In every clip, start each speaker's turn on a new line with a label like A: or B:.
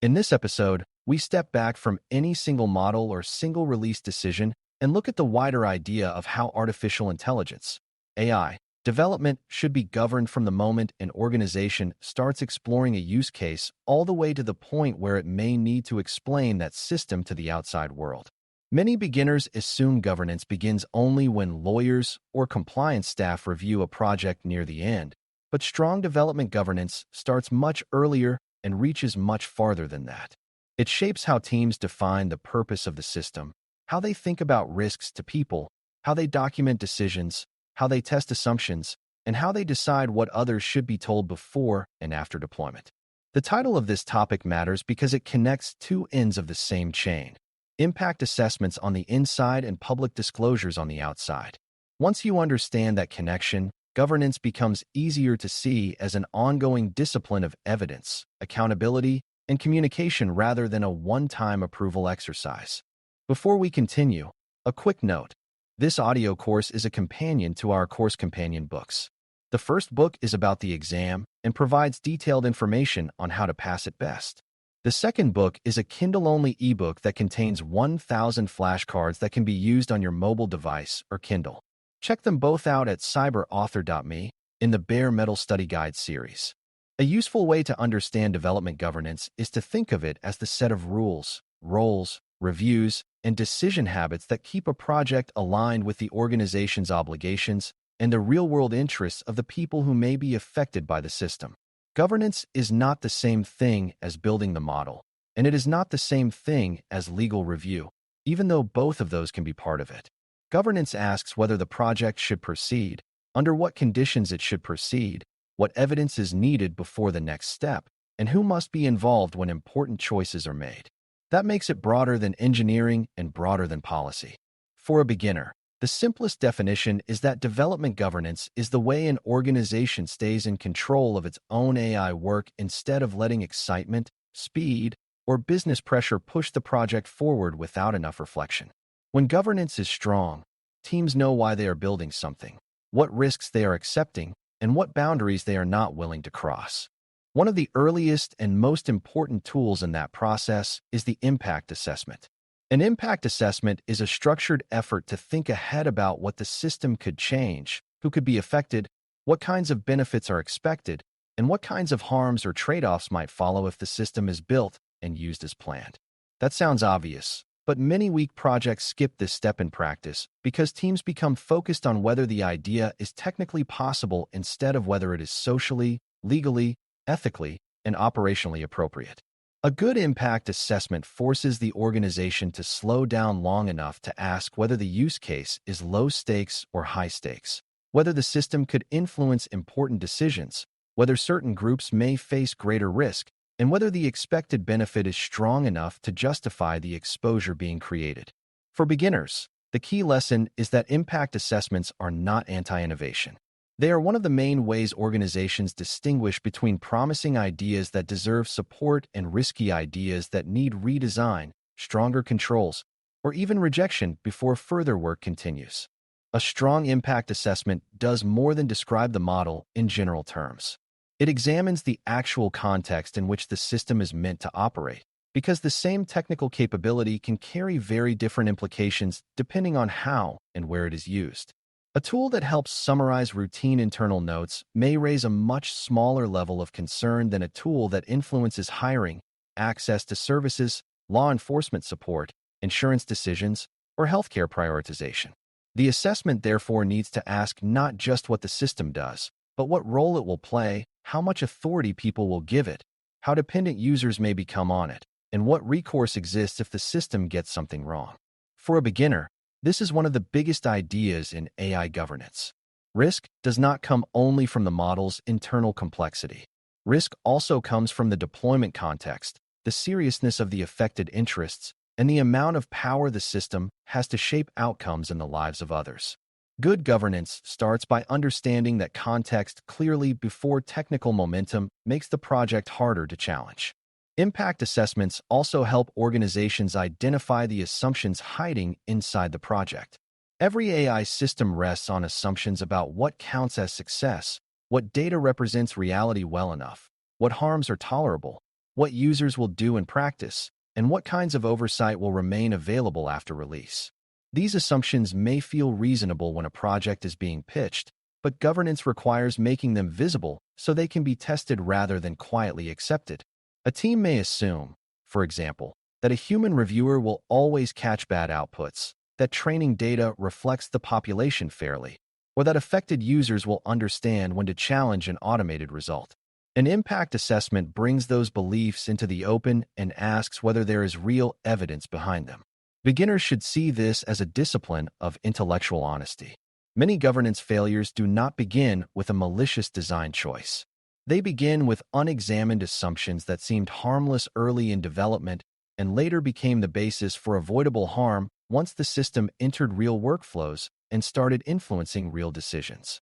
A: In this episode, we step back from any single model or single release decision and look at the wider idea of how artificial intelligence, AI, development should be governed from the moment an organization starts exploring a use case all the way to the point where it may need to explain that system to the outside world. Many beginners assume governance begins only when lawyers or compliance staff review a project near the end, but strong development governance starts much earlier and reaches much farther than that. It shapes how teams define the purpose of the system, how they think about risks to people, how they document decisions, how they test assumptions, and how they decide what others should be told before and after deployment. The title of this topic matters because it connects two ends of the same chain: impact assessments on the inside and public disclosures on the outside. Once you understand that connection, governance becomes easier to see as an ongoing discipline of evidence, accountability, and communication rather than a one-time approval exercise. Before we continue, a quick note. This audio course is a companion to our course companion books. The first book is about the exam and provides detailed information on how to pass it best. The second book is a Kindle-only ebook that contains 1,000 flashcards that can be used on your mobile device or Kindle. Check them both out at cyber.author.me in the Bare Metal Study Guide series. A useful way to understand development governance is to think of it as the set of rules, roles, reviews, and decision habits that keep a project aligned with the organization's obligations and the real-world interests of the people who may be affected by the system. Governance is not the same thing as building the model, and it is not the same thing as legal review, even though both of those can be part of it. Governance asks whether the project should proceed, under what conditions it should proceed, what evidence is needed before the next step, and who must be involved when important choices are made. That makes it broader than engineering and broader than policy. For a beginner, the simplest definition is that development governance is the way an organization stays in control of its own AI work instead of letting excitement, speed, or business pressure push the project forward without enough reflection. When governance is strong, teams know why they are building something, what risks they are accepting, and what boundaries they are not willing to cross. One of the earliest and most important tools in that process is the impact assessment. An impact assessment is a structured effort to think ahead about what the system could change, who could be affected, what kinds of benefits are expected, and what kinds of harms or trade-offs might follow if the system is built and used as planned. That sounds obvious, but many weak projects skip this step in practice because teams become focused on whether the idea is technically possible instead of whether it is socially, legally, ethically, and operationally appropriate. A good impact assessment forces the organization to slow down long enough to ask whether the use case is low stakes or high stakes, whether the system could influence important decisions, whether certain groups may face greater risk, and whether the expected benefit is strong enough to justify the exposure being created. For beginners, the key lesson is that impact assessments are not anti-innovation. They are one of the main ways organizations distinguish between promising ideas that deserve support and risky ideas that need redesign, stronger controls, or even rejection before further work continues. A strong impact assessment does more than describe the model in general terms. It examines the actual context in which the system is meant to operate, because the same technical capability can carry very different implications depending on how and where it is used. A tool that helps summarize routine internal notes may raise a much smaller level of concern than a tool that influences hiring, access to services, law enforcement support, insurance decisions, or healthcare prioritization. The assessment therefore needs to ask not just what the system does, but what role it will play, how much authority people will give it, how dependent users may become on it, and what recourse exists if the system gets something wrong. For a beginner, this is one of the biggest ideas in AI governance. Risk does not come only from the model's internal complexity. Risk also comes from the deployment context, the seriousness of the affected interests, and the amount of power the system has to shape outcomes in the lives of others. Good governance starts by understanding that context clearly before technical momentum makes the project harder to challenge. Impact assessments also help organizations identify the assumptions hiding inside the project. Every AI system rests on assumptions about what counts as success, what data represents reality well enough, what harms are tolerable, what users will do in practice, and what kinds of oversight will remain available after release. These assumptions may feel reasonable when a project is being pitched, but governance requires making them visible so they can be tested rather than quietly accepted. A team may assume, for example, that a human reviewer will always catch bad outputs, that training data reflects the population fairly, or that affected users will understand when to challenge an automated result. An impact assessment brings those beliefs into the open and asks whether there is real evidence behind them. Beginners should see this as a discipline of intellectual honesty. Many governance failures do not begin with a malicious design choice. They begin with unexamined assumptions that seemed harmless early in development and later became the basis for avoidable harm once the system entered real workflows and started influencing real decisions.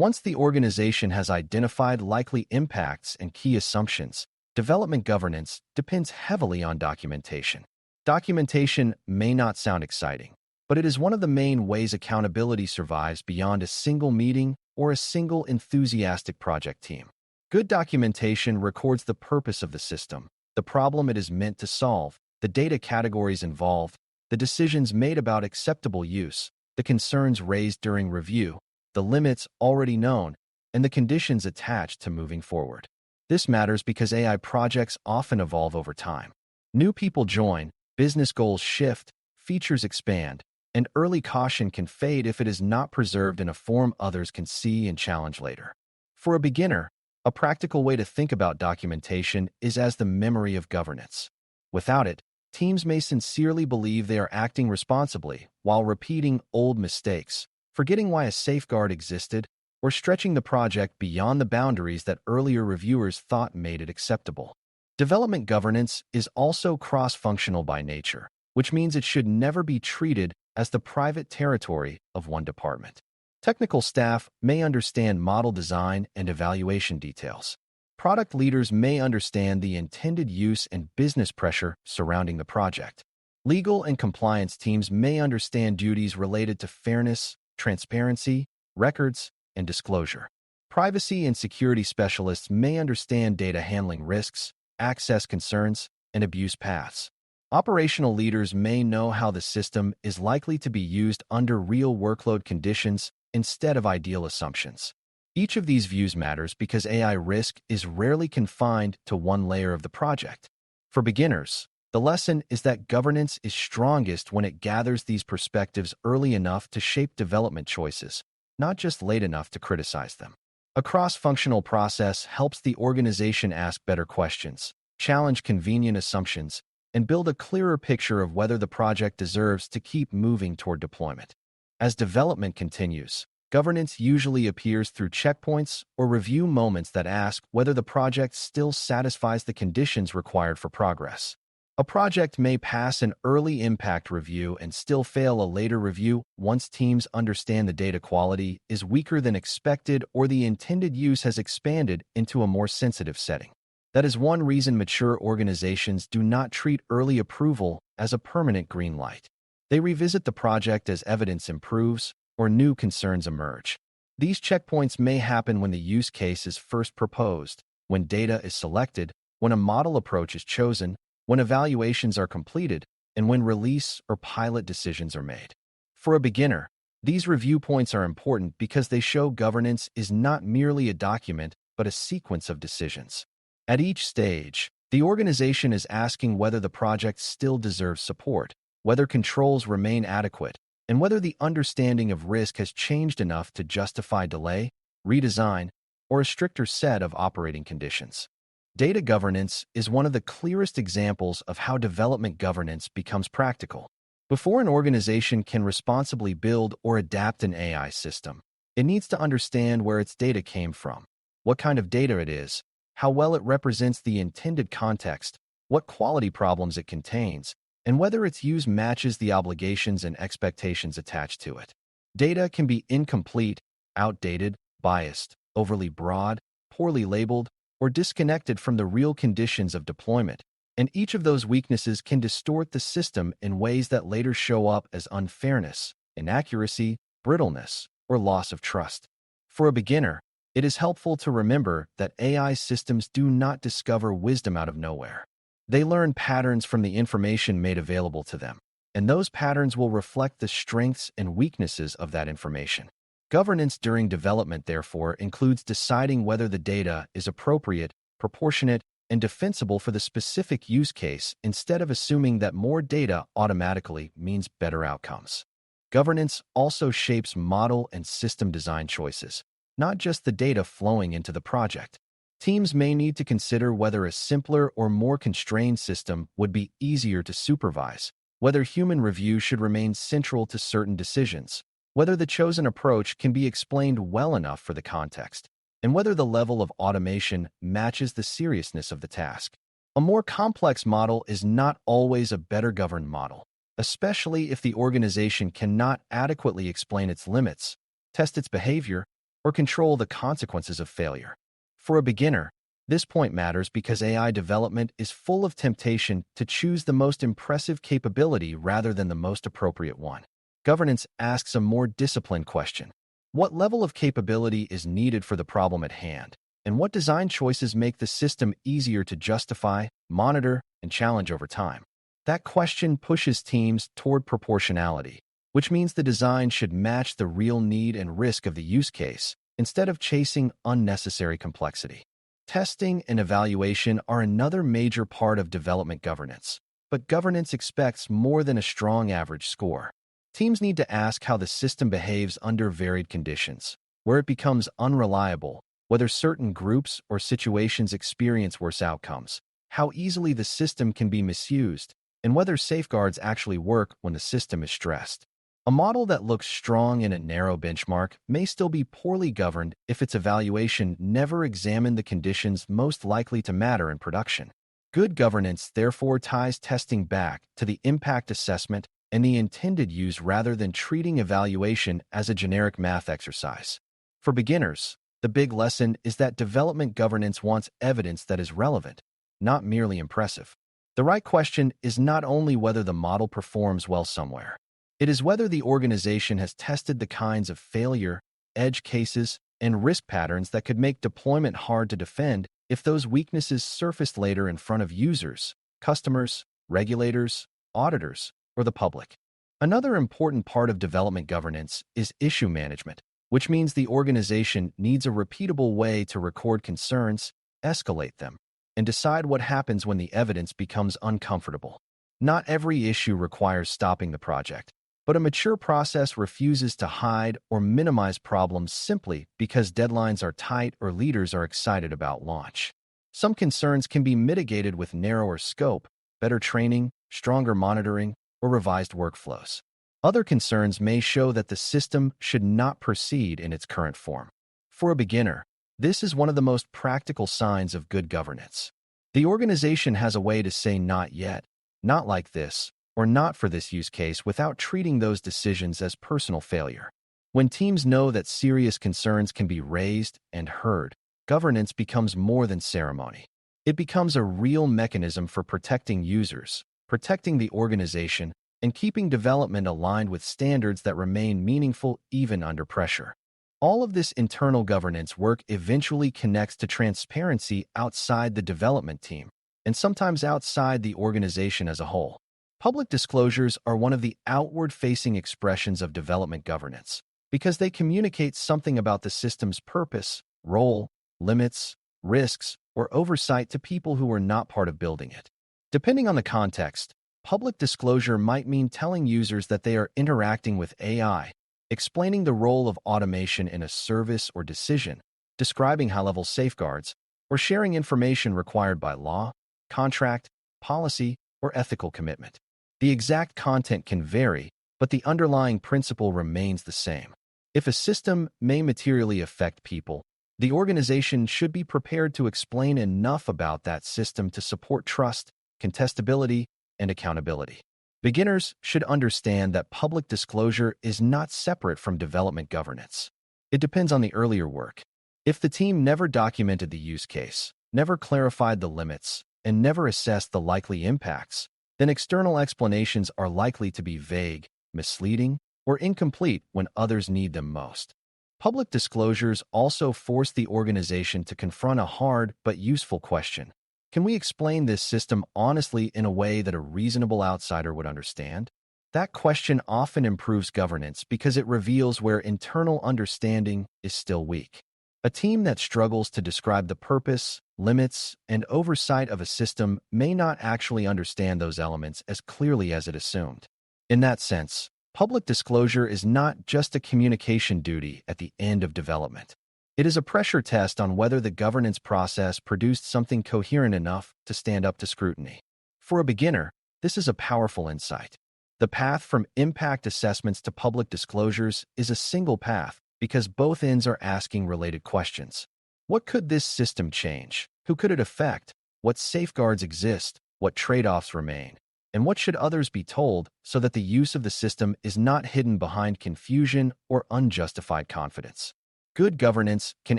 A: Once the organization has identified likely impacts and key assumptions, development governance depends heavily on documentation. Documentation may not sound exciting, but it is one of the main ways accountability survives beyond a single meeting or a single enthusiastic project team. Good documentation records the purpose of the system, the problem it is meant to solve, the data categories involved, the decisions made about acceptable use, the concerns raised during review, the limits already known, and the conditions attached to moving forward. This matters because AI projects often evolve over time. New people join, business goals shift, features expand, and early caution can fade if it is not preserved in a form others can see and challenge later. For a beginner, a practical way to think about documentation is as the memory of governance. Without it, teams may sincerely believe they are acting responsibly while repeating old mistakes, forgetting why a safeguard existed, or stretching the project beyond the boundaries that earlier reviewers thought made it acceptable. Development governance is also cross-functional by nature, which means it should never be treated as the private territory of one department. Technical staff may understand model design and evaluation details. Product leaders may understand the intended use and business pressure surrounding the project. Legal and compliance teams may understand duties related to fairness, transparency, records, and disclosure. Privacy and security specialists may understand data handling risks, access concerns, and abuse paths. Operational leaders may know how the system is likely to be used under real workload conditions instead of ideal assumptions. Each of these views matters because AI risk is rarely confined to one layer of the project. For beginners, the lesson is that governance is strongest when it gathers these perspectives early enough to shape development choices, not just late enough to criticize them. A cross-functional process helps the organization ask better questions, challenge convenient assumptions, and build a clearer picture of whether the project deserves to keep moving toward deployment. As development continues, governance usually appears through checkpoints or review moments that ask whether the project still satisfies the conditions required for progress. A project may pass an early impact review and still fail a later review once teams understand the data quality is weaker than expected or the intended use has expanded into a more sensitive setting. That is one reason mature organizations do not treat early approval as a permanent green light. They revisit the project as evidence improves or new concerns emerge. These checkpoints may happen when the use case is first proposed, when data is selected, when a model approach is chosen, when evaluations are completed, and when release or pilot decisions are made. For a beginner, these review points are important because they show governance is not merely a document, but a sequence of decisions. At each stage, the organization is asking whether the project still deserves support, whether controls remain adequate, and whether the understanding of risk has changed enough to justify delay, redesign, or a stricter set of operating conditions. Data governance is one of the clearest examples of how development governance becomes practical. Before an organization can responsibly build or adapt an AI system, it needs to understand where its data came from, what kind of data it is, how well it represents the intended context, what quality problems it contains, and whether its use matches the obligations and expectations attached to it. Data can be incomplete, outdated, biased, overly broad, poorly labeled, or disconnected from the real conditions of deployment, and each of those weaknesses can distort the system in ways that later show up as unfairness, inaccuracy, brittleness, or loss of trust. For a beginner, It is helpful to remember that AI systems do not discover wisdom out of nowhere. They learn patterns from the information made available to them, and those patterns will reflect the strengths and weaknesses of that information. Governance during development, therefore, includes deciding whether the data is appropriate, proportionate, and defensible for the specific use case instead of assuming that more data automatically means better outcomes. Governance also shapes model and system design choices, not just the data flowing into the project. Teams may need to consider whether a simpler or more constrained system would be easier to supervise, whether human review should remain central to certain decisions, whether the chosen approach can be explained well enough for the context, and whether the level of automation matches the seriousness of the task. A more complex model is not always a better governed model, especially if the organization cannot adequately explain its limits, test its behavior, or control the consequences of failure. For a beginner, this point matters because AI development is full of temptation to choose the most impressive capability rather than the most appropriate one. Governance asks a more disciplined question. What level of capability is needed for the problem at hand? And what design choices make the system easier to justify, monitor, and challenge over time? That question pushes teams toward proportionality, which means the design should match the real need and risk of the use case instead of chasing unnecessary complexity. Testing and evaluation are another major part of development governance, but governance expects more than a strong average score. Teams need to ask how the system behaves under varied conditions, where it becomes unreliable, whether certain groups or situations experience worse outcomes, how easily the system can be misused, and whether safeguards actually work when the system is stressed. A model that looks strong in a narrow benchmark may still be poorly governed if its evaluation never examined the conditions most likely to matter in production. Good governance therefore ties testing back to the impact assessment and the intended use rather than treating evaluation as a generic math exercise. For beginners, the big lesson is that development governance wants evidence that is relevant, not merely impressive. The right question is not only whether the model performs well somewhere. It is whether the organization has tested the kinds of failure, edge cases, and risk patterns that could make deployment hard to defend if those weaknesses surfaced later in front of users, customers, regulators, auditors, or the public. Another important part of development governance is issue management, which means the organization needs a repeatable way to record concerns, escalate them, and decide what happens when the evidence becomes uncomfortable. Not every issue requires stopping the project, but a mature process refuses to hide or minimize problems simply because deadlines are tight or leaders are excited about launch. Some concerns can be mitigated with narrower scope, better training, stronger monitoring, or revised workflows. Other concerns may show that the system should not proceed in its current form. For a beginner, this is one of the most practical signs of good governance. The organization has a way to say not yet, not like this, or not for this use case without treating those decisions as personal failure. When teams know that serious concerns can be raised and heard, governance becomes more than ceremony. It becomes a real mechanism for protecting users, protecting the organization, and keeping development aligned with standards that remain meaningful even under pressure. All of this internal governance work eventually connects to transparency outside the development team, and sometimes outside the organization as a whole. Public disclosures are one of the outward-facing expressions of development governance because they communicate something about the system's purpose, role, limits, risks, or oversight to people who are not part of building it. Depending on the context, public disclosure might mean telling users that they are interacting with AI, explaining the role of automation in a service or decision, describing high-level safeguards, or sharing information required by law, contract, policy, or ethical commitment. The exact content can vary, but the underlying principle remains the same. If a system may materially affect people, the organization should be prepared to explain enough about that system to support trust, contestability, and accountability. Beginners should understand that public disclosure is not separate from development governance. It depends on the earlier work. If the team never documented the use case, never clarified the limits, and never assessed the likely impacts, then external explanations are likely to be vague, misleading, or incomplete when others need them most. Public disclosures also force the organization to confront a hard but useful question. Can we explain this system honestly in a way that a reasonable outsider would understand? That question often improves governance because it reveals where internal understanding is still weak. A team that struggles to describe the purpose, limits, and oversight of a system may not actually understand those elements as clearly as it assumed. In that sense, public disclosure is not just a communication duty at the end of development. It is a pressure test on whether the governance process produced something coherent enough to stand up to scrutiny. For a beginner, this is a powerful insight. The path from impact assessments to public disclosures is a single path because both ends are asking related questions. What could this system change? Who could it affect? What safeguards exist? What trade-offs remain? And what should others be told so that the use of the system is not hidden behind confusion or unjustified confidence? Good governance can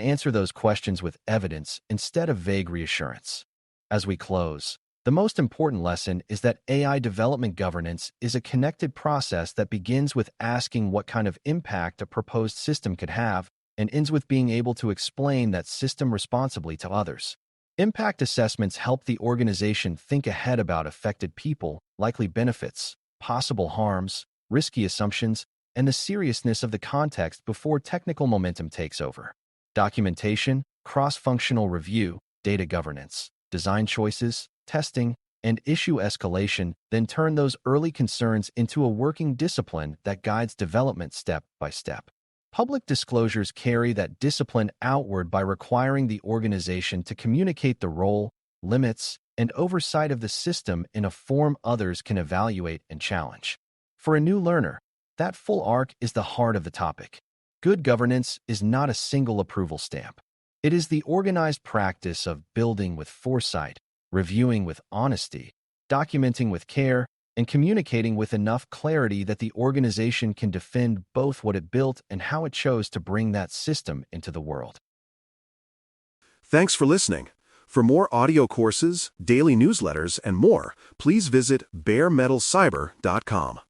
A: answer those questions with evidence instead of vague reassurance. As we close, the most important lesson is that AI development governance is a connected process that begins with asking what kind of impact a proposed system could have and ends with being able to explain that system responsibly to others. Impact assessments help the organization think ahead about affected people, likely benefits, possible harms, risky assumptions, and the seriousness of the context before technical momentum takes over. Documentation, cross-functional review, data governance, design choices, testing, and issue escalation then turn those early concerns into a working discipline that guides development step by step. Public disclosures carry that discipline outward by requiring the organization to communicate the role, limits, and oversight of the system in a form others can evaluate and challenge. For a new learner, that full arc is the heart of the topic. Good governance is not a single approval stamp. It is the organized practice of building with foresight, reviewing with honesty, documenting with care, and communicating with enough clarity that the organization can defend both what it built and how it chose to bring that system into the world.
B: Thanks for listening. For more audio courses, daily newsletters, and more, please visit baremetalcyber.com.